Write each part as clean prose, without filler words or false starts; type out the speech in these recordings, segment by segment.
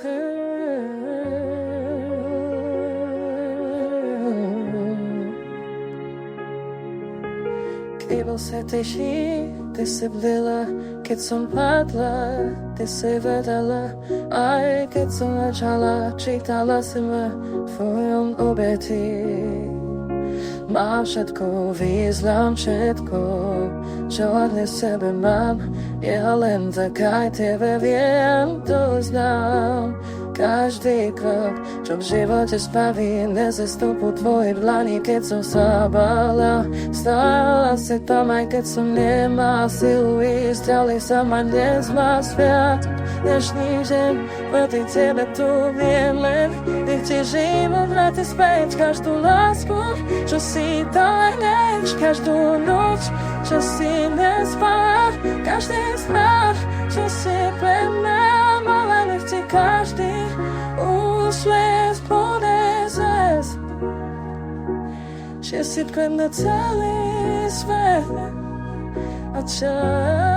Kývil sa teší, ty si blila, keď som padla, ty si vedela, aj keď som začala, čítala si ma v tvojom obeti. Mám všetko, význam všetko, čo dnes sebe mám, ja len tak aj tebe viem, to znám. Každý krok, čo v živote spraví, nezestupu tvojej dlani, keď som sa bála. Stála si tam, aj keď som nemal silu ísť, ďalej sa ma dnes má sviat. Dnešný deň, proti tebe tu viem len, nech ti život vráti späť každú lásku, čo si dojdeš, každú noc, čo si nespal, každý snah, čo si pre mňa mala, nech ti každý úsměv bude zes, že si pre mňa celý svet a čas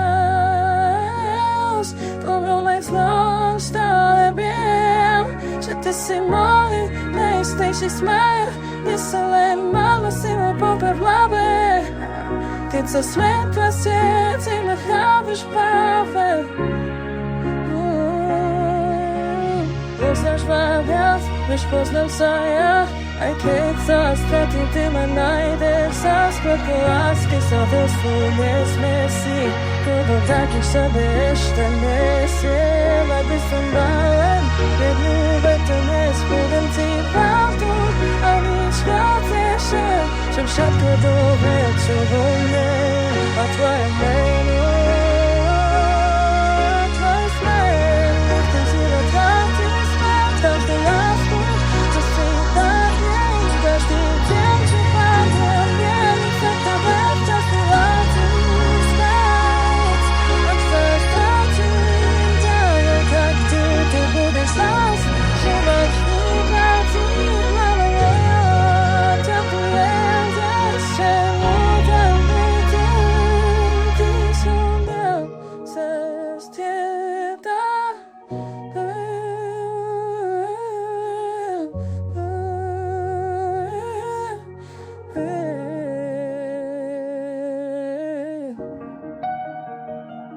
pomilnej zlom stále viem, že ty si môj najistejší smer, mne sa len málo si ma popr v hlave, keď sa svet trasie, ty ma chápeš práve. Poznáš ma viac, než poznám sa ja, aj keď sa stratím, ty ma nájdeš. Za skladku lásky sa dosť nesmesí, koľko takých sebe ešte nesiem. Ak by som mal len jednu vetu, dnes budem ti pravdu a nič viac ešte, že všetko dobré, čo vo mne a tvoje meno.